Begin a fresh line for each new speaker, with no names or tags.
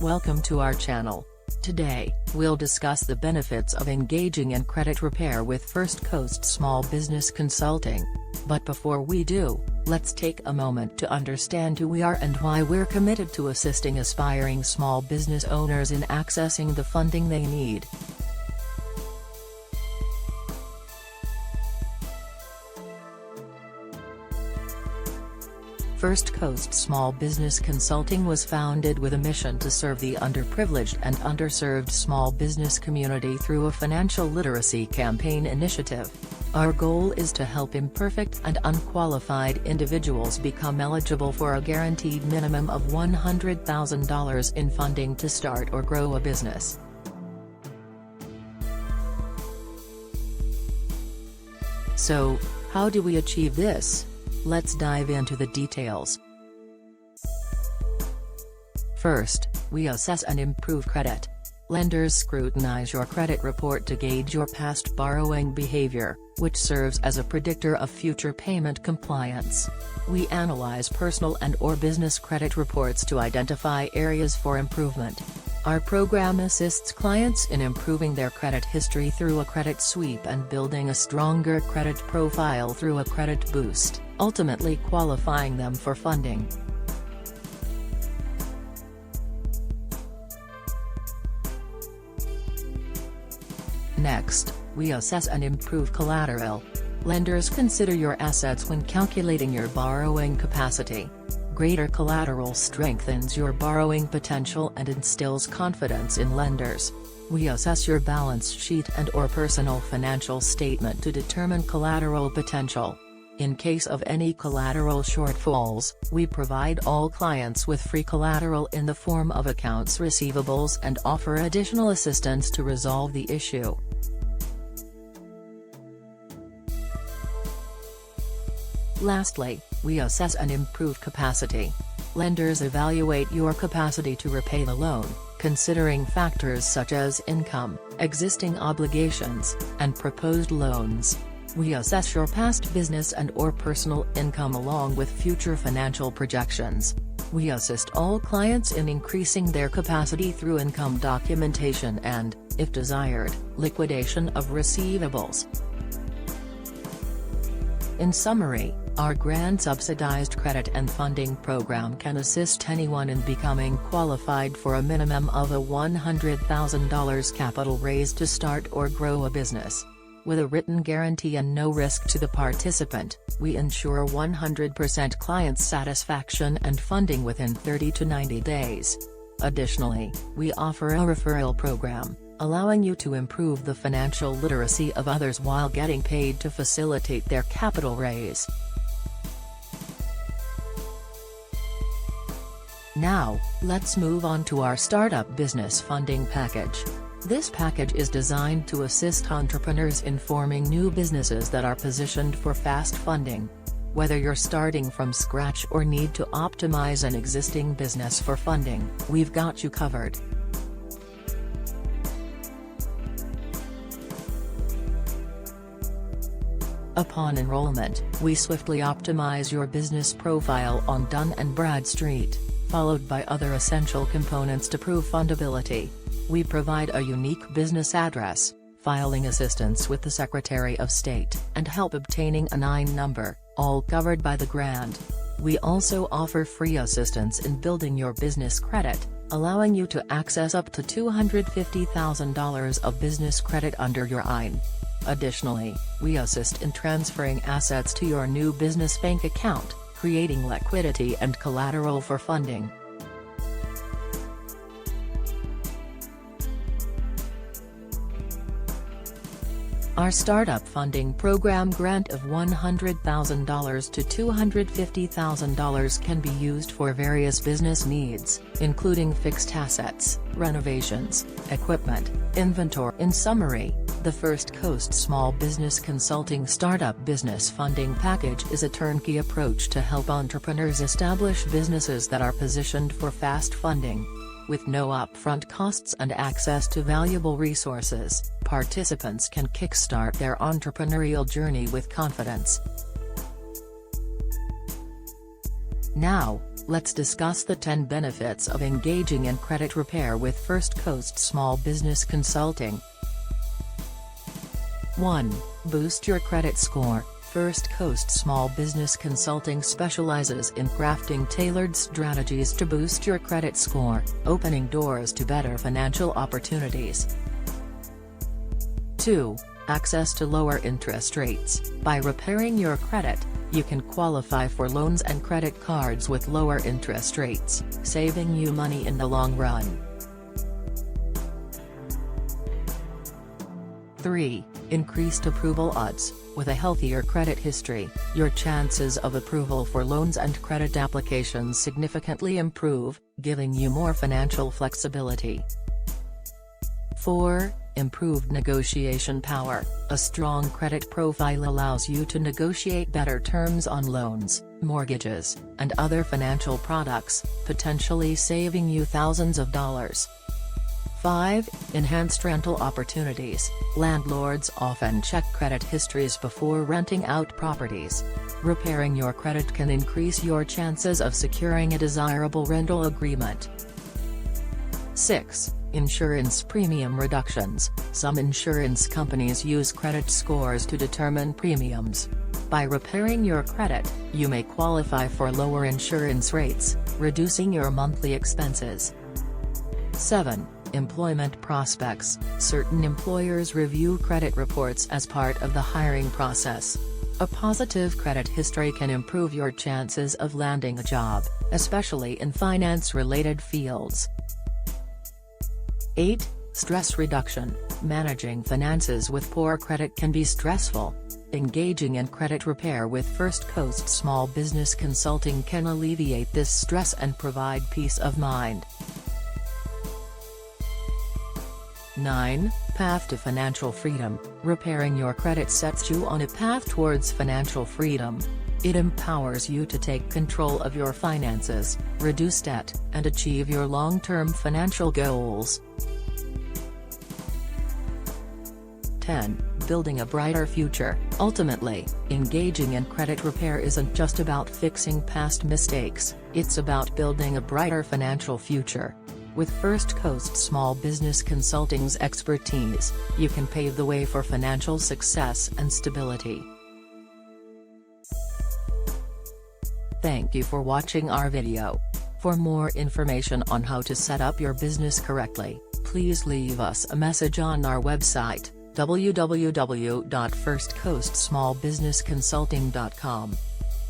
Welcome to our channel. Today, we'll discuss the benefits of engaging in credit repair with First Coast Small Business Consulting. But before we do, let's take a moment to understand who we are and why we're committed to assisting aspiring small business owners in accessing the funding they need. First Coast Small Business Consulting was founded with a mission to serve the underprivileged and underserved small business community through a financial literacy campaign initiative. Our goal is to help imperfect and unqualified individuals become eligible for a guaranteed minimum of $100,000 in funding to start or grow a business. So, how do we achieve this? Let's dive into the details. First, we assess and improve credit. Lenders scrutinize your credit report to gauge your past borrowing behavior, which serves as a predictor of future payment compliance. We analyze personal and/or business credit reports to identify areas for improvement. Our program assists clients in improving their credit history through a credit sweep and building a stronger credit profile through a credit boost, ultimately qualifying them for funding. Next, we assess and improve collateral. Lenders consider your assets when calculating your borrowing capacity. Greater collateral strengthens your borrowing potential and instills confidence in lenders. We assess your balance sheet and/or personal financial statement to determine collateral potential. In case of any collateral shortfalls, we provide all clients with free collateral in the form of accounts receivables and offer additional assistance to resolve the issue. Lastly, we assess and improve capacity. Lenders evaluate your capacity to repay the loan, considering factors such as income, existing obligations, and proposed loans. We assess your past business and/or personal income along with future financial projections. We assist all clients in increasing their capacity through income documentation and, if desired, liquidation of receivables. In summary, our grant subsidized credit and funding program can assist anyone in becoming qualified for a minimum of a $100,000 capital raise to start or grow a business. With a written guarantee and no risk to the participant, we ensure 100% client satisfaction and funding within 30 to 90 days. Additionally, we offer a referral program, allowing you to improve the financial literacy of others while getting paid to facilitate their capital raise. Now, let's move on to our Startup Business Funding Package. This package is designed to assist entrepreneurs in forming new businesses that are positioned for fast funding. Whether you're starting from scratch or need to optimize an existing business for funding, we've got you covered. Upon enrollment, we swiftly optimize your business profile on Dun & Bradstreet, followed by other essential components to prove fundability. We provide a unique business address, filing assistance with the Secretary of State, and help obtaining a NIN number, all covered by the grant. We also offer free assistance in building your business credit, allowing you to access up to $250,000 of business credit under your NIN. Additionally, we assist in transferring assets to your new business bank account, creating liquidity and collateral for funding. Our startup funding program grant of $100,000 to $250,000 can be used for various business needs, including fixed assets, renovations, equipment, inventory. In summary, the First Coast Small Business Consulting Startup Business Funding Package is a turnkey approach to help entrepreneurs establish businesses that are positioned for fast funding. With no upfront costs and access to valuable resources, participants can kickstart their entrepreneurial journey with confidence. Now, Let's discuss the 10 benefits of engaging in credit repair with First Coast Small Business Consulting. 1. Boost your credit score. First Coast Small Business Consulting specializes in crafting tailored strategies to boost your credit score, opening doors to better financial opportunities. 2. Access to lower interest rates. By repairing your credit, you can qualify for loans and credit cards with lower interest rates, saving you money in the long run. 3. Increased approval odds. With a healthier credit history, your chances of approval for loans and credit applications significantly improve, giving you more financial flexibility. 4. Improved negotiation power. A strong credit profile allows you to negotiate better terms on loans, mortgages, and other financial products, potentially saving you thousands of dollars. 5. Enhanced rental opportunities. Landlords often check credit histories before renting out properties. Repairing your credit can increase your chances of securing a desirable rental agreement. 6. Insurance premium reductions. Some insurance companies use credit scores to determine premiums. By repairing your credit, you may qualify for lower insurance rates, reducing your monthly expenses. 7. Employment prospects. Certain employers review credit reports as part of the hiring process. A positive credit history can improve your chances of landing a job, especially in finance-related fields. 8. Stress reduction. Managing finances with poor credit can be stressful. Engaging in credit repair with First Coast Small Business Consulting can alleviate this stress and provide peace of mind. 9. Path to financial freedom. Repairing your credit sets you on a path towards financial freedom. It empowers you to take control of your finances, reduce debt, and achieve your long-term financial goals. 10. Building a brighter future. Ultimately, engaging in credit repair isn't just about fixing past mistakes, it's about building a brighter financial future. With First Coast Small Business Consulting's expertise, you can pave the way for financial success and stability. Thank you for watching our video. For more information on how to set up your business correctly, please leave us a message on our website, www.firstcoastsmallbusinessconsulting.com.